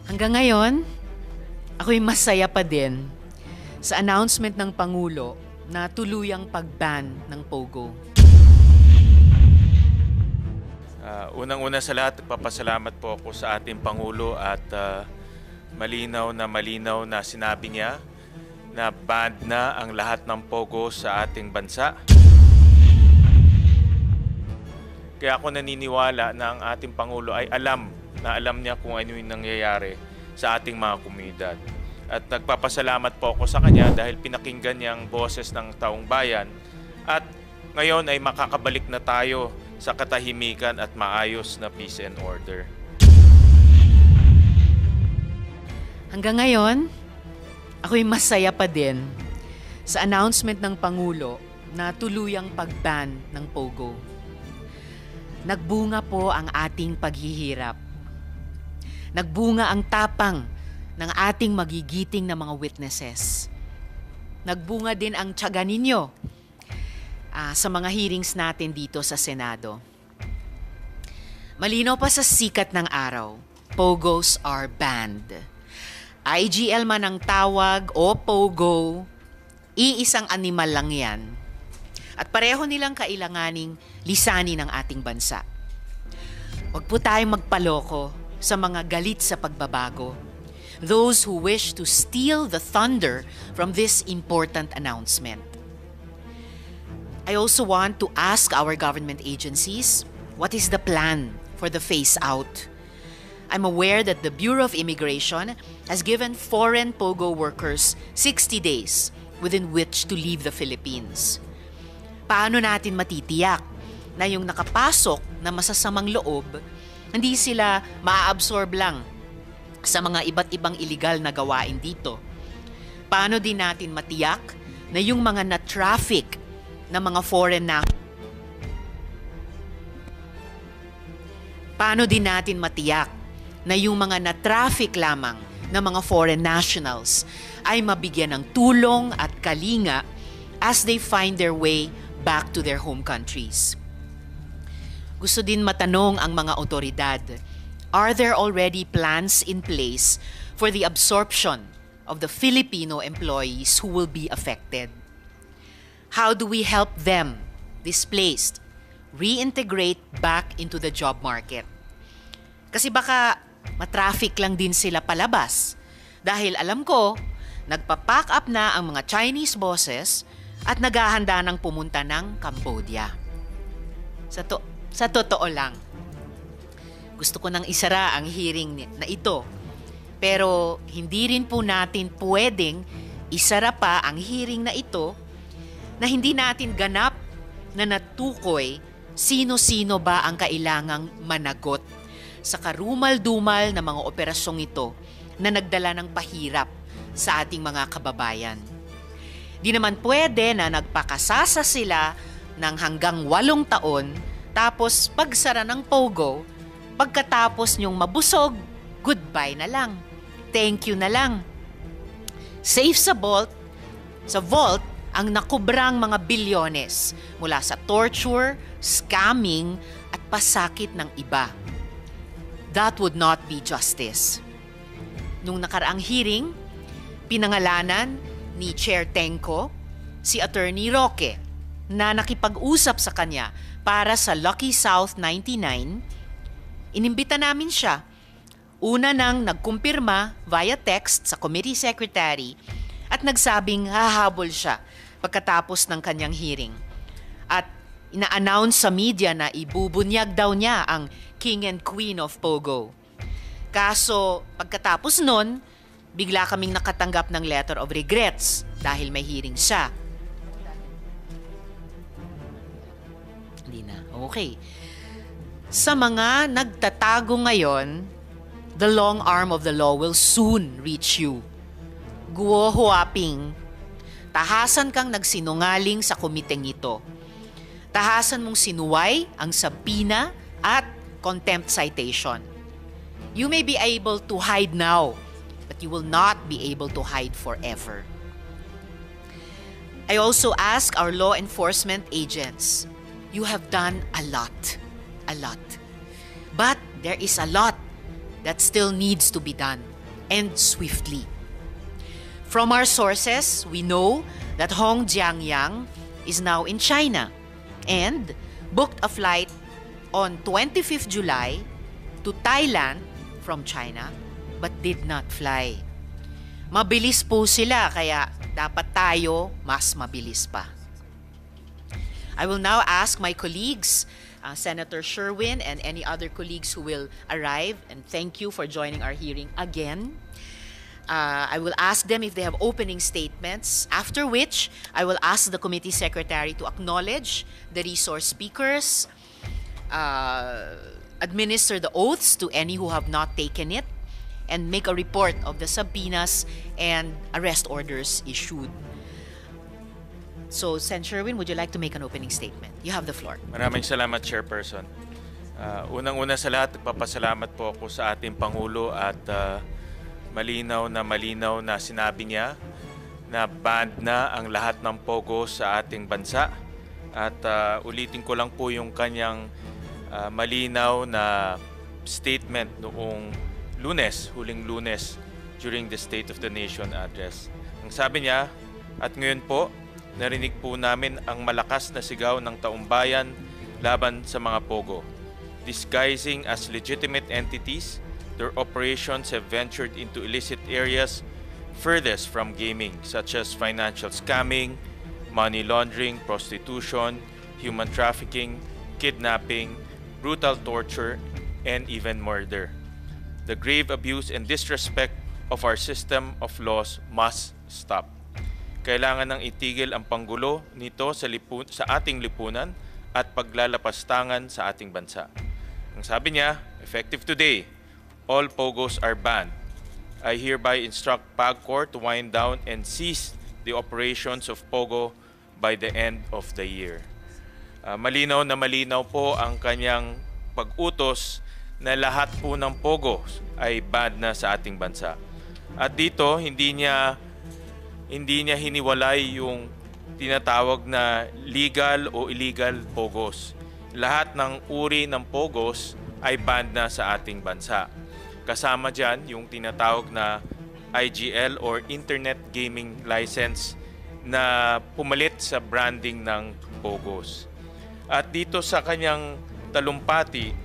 Hanggang ngayon, ako'y masaya pa din sa announcement ng Pangulo na tuluyang pag-ban ng Pogo. Unang-una sa lahat, papasalamat po ako sa ating Pangulo at malinaw na sinabi niya na banned na ang lahat ng Pogo sa ating bansa. Kaya ako naniniwala na ang ating Pangulo ay alam niya kung ano yung nangyayari sa ating mga komunidad. At nagpapasalamat po ako sa kanya dahil pinakinggan niya ang boses ng taong bayan at ngayon ay makakabalik na tayo sa katahimikan at maayos na peace and order. Hanggang ngayon, ako'y masaya pa din sa announcement ng Pangulo na tuluyang pag-ban ng Pogo. Nagbunga po ang ating paghihirap. Nagbunga ang tapang ng ating magigiting na mga witnesses. Nagbunga din ang tiyaga ninyo sa mga hearings natin dito sa Senado. Malinaw pa sa sikat ng araw, Pogos are banned. IGL man ang tawag o Pogo, iisang animal lang yan. At pareho nilang kailanganing lisanin ng ating bansa. Huwag po tayong magpaloko sa mga galit sa pagbabago. Those who wish to steal the thunder from this important announcement. I also want to ask our government agencies, what is the plan for the phase-out? I'm aware that the Bureau of Immigration has given foreign Pogo workers 60 days within which to leave the Philippines. Paano natin matitiyak na yung nakapasok na masasamang loob, hindi sila maa-absorb lang sa mga iba't ibang illegal na gawain dito? Paano din natin matiyak na yung mga na-traffic na mga foreign na Paano din natin matiyak na yung mga na-traffic lamang na mga foreign nationals ay mabigyan ng tulong at kalinga as they find their way back to their home countries? Gusto din matanong ang mga otoridad, are there already plans in place for the absorption of the Filipino employees who will be affected? How do we help them, displaced, reintegrate back into the job market? Kasi baka matraffic lang din sila palabas dahil alam ko, nagpa-pack up na ang mga Chinese bosses at naghahanda ng pumunta ng Cambodia. Sa totoo lang, gusto ko nang isara ang hearing na ito. Pero hindi rin po natin pwedeng isara pa ang hearing na ito na hindi natin ganap na natukoy sino-sino ba ang kailangang managot sa karumal-dumal na mga operasyong ito na nagdala ng pahirap sa ating mga kababayan. Di naman pwede na nagpakasasa sila ng hanggang 8 taon tapos pagsara ng Pogo, pagkatapos nyong mabusog, goodbye na lang. Thank you na lang. Safe sa vault ang nakubrang mga bilyones mula sa torture, scamming at pasakit ng iba. That would not be justice. Nung nakaraang hearing, pinangalanan ni Chair Tenko si Attorney Roque na nakipag-usap sa kanya para sa Lucky South 99. Inimbita namin siya. Una nang nagkumpirma via text sa committee secretary at nagsabing hahabol siya pagkatapos ng kanyang hearing. At ina-announce sa media na ibubunyag daw niya ang King and Queen of Pogo. Kaso pagkatapos nun, bigla kaming nakatanggap ng letter of regrets dahil may hearing siya. Hindi na. Okay. Sa mga nagtatago ngayon, the long arm of the law will soon reach you. Guo Huaping, tahasan kang nagsinungaling sa komiteng ito. Tahasan mong sinuway ang sabina at contempt citation. You may be able to hide now, but you will not be able to hide forever. I also ask our law enforcement agents, you have done a lot. But there is a lot that still needs to be done. and swiftly. From our sources, we know that Hong Jiangyang is now in China and booked a flight on 25th July to Thailand from China but did not fly. Mabilis po sila kaya dapat tayo mas mabilis pa. I will now ask my colleagues, Senator Sherwin and any other colleagues who will arrive, and thank you for joining our hearing again. I will ask them if they have opening statements, after which I will ask the committee secretary to acknowledge the resource speakers, administer the oaths to any who have not taken it, and make a report of the subpoenas and arrest orders issued. So, Sen. Sherwin, would you like to make an opening statement? You have the floor. Maraming salamat, Chairperson. Unang-una sa lahat, nagpapasalamat po ako sa ating Pangulo at malinaw na sinabi niya na banned na ang lahat ng pogo sa ating bansa. At ulitin ko lang po yung kanyang malinaw na statement noong huling Lunes, during the State of the Nation address. Ang sabi niya, at ngayon po, narinig po namin ang malakas na sigaw ng taumbayan laban sa mga pogo. Disguising as legitimate entities, their operations have ventured into illicit areas furthest from gaming, such as financial scamming, money laundering, prostitution, human trafficking, kidnapping, brutal torture, and even murder. The grave abuse and disrespect of our system of laws must stop. Kailangan nang itigil ang panggulo nito sa ating lipunan at paglalapastangan sa ating bansa. Ang sabi niya, effective today, all pogos are banned. I hereby instruct PAGCOR to wind down and cease the operations of pogo by the end of the year. Malinaw na malinaw po ang kanyang pag-utos na lahat po ng pogo ay banned na sa ating bansa. At dito, hindi niya hiniwalay yung tinatawag na legal o illegal pogos. Lahat ng uri ng pogos ay banned na sa ating bansa. Kasama dyan yung tinatawag na IGL or Internet Gaming License na pumalit sa branding ng pogos. At dito sa kanyang talumpati,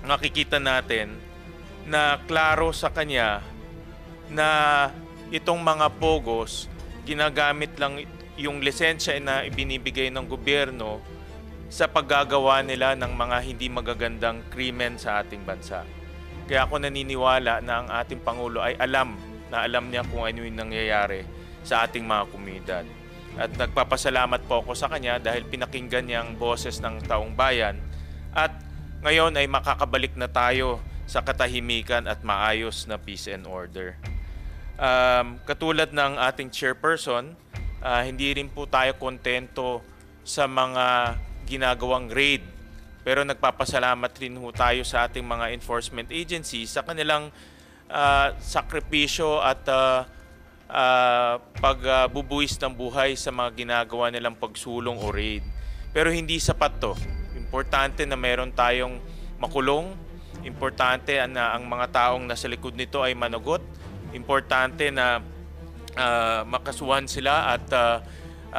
nakikita natin na klaro sa kanya na itong mga pogos, ginagamit lang yung lisensya na ibinibigay ng gobyerno sa paggagawa nila ng mga hindi magagandang krimen sa ating bansa. Kaya ako naniniwala na ang ating Pangulo ay alam niya kung ano yung nangyayari sa ating mga komunidad. At nagpapasalamat po ako sa kanya dahil pinakinggan niya ang boses ng taong bayan at ngayon ay makakabalik na tayo sa katahimikan at maayos na peace and order. Katulad ng ating chairperson, hindi rin po tayo kontento sa mga ginagawang raid. Pero nagpapasalamat rin ho tayo sa ating mga enforcement agencies sa kanilang sakripisyo at pagbubuwis ng buhay sa mga ginagawa nilang pagsulong o raid. Pero hindi sapat to. Importante na meron tayong makulong. Importante na ang mga taong nasa likod nito ay managot. Importante na makasuhan sila at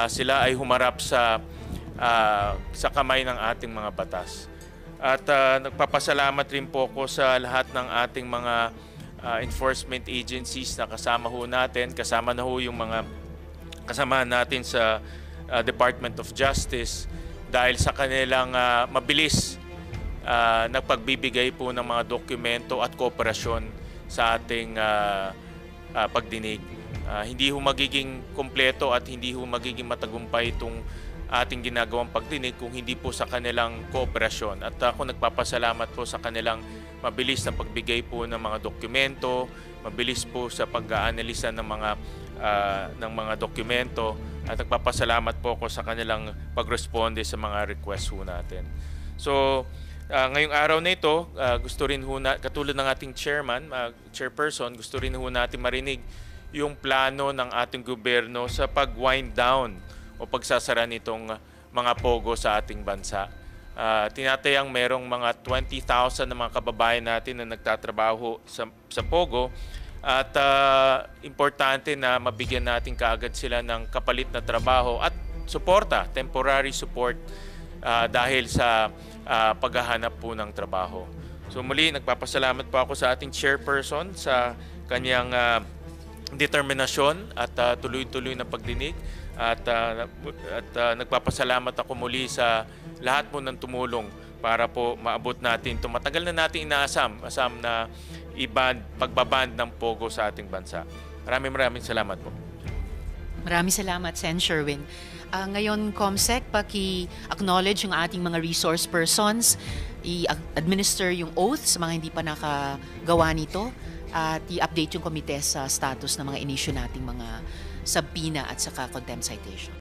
sila ay humarap sa kamay ng ating mga batas. At nagpapasalamat rin po ako sa lahat ng ating mga enforcement agencies na kasama ho natin. Kasama na ho yung mga kasamahan natin sa Department of Justice dahil sa kanilang mabilis nagpagbibigay po ng mga dokumento at kooperasyon sa ating pagdinig. Hindi ho magiging kumpleto at hindi ho magiging matagumpay itong ating ginagawang pagdinig kung hindi po sa kanilang kooperasyon. At ako nagpapasalamat po sa kanilang mabilis na pagbigay po ng mga dokumento, mabilis po sa pag-aanalisa ng mga dokumento, at nagpapasalamat po ako sa kanilang pagresponde sa mga request ho natin. So, ngayong araw na ito, gusto rin ho katulad ng ating chairperson, gusto rin ho natin marinig yung plano ng ating gobyerno sa pag-wind down o pagsasara nitong mga pogo sa ating bansa. Tinatayang merong mga 20,000 na mga kababayan natin na nagtatrabaho sa pogo At importante na mabigyan natin kaagad sila ng kapalit na trabaho at suporta, temporary support dahil sa paghahanap po ng trabaho. So muli, nagpapasalamat po ako sa ating chairperson sa kanyang determinasyon at tuloy-tuloy na pagdinig. At nagpapasalamat ako muli sa lahat po ng tumulong para po maabot natin ito. Matagal na natin inaasam na pagbaband ng Pogo sa ating bansa. Maraming salamat po. Maraming salamat, Sen. Sherwin. Ngayon, Comsec, paki-acknowledge yung ating mga resource persons, i-administer yung oath sa mga hindi pa nakagawa nito, at i-update yung komite sa status ng mga inisyu nating mga subpoena at saka contempt citation.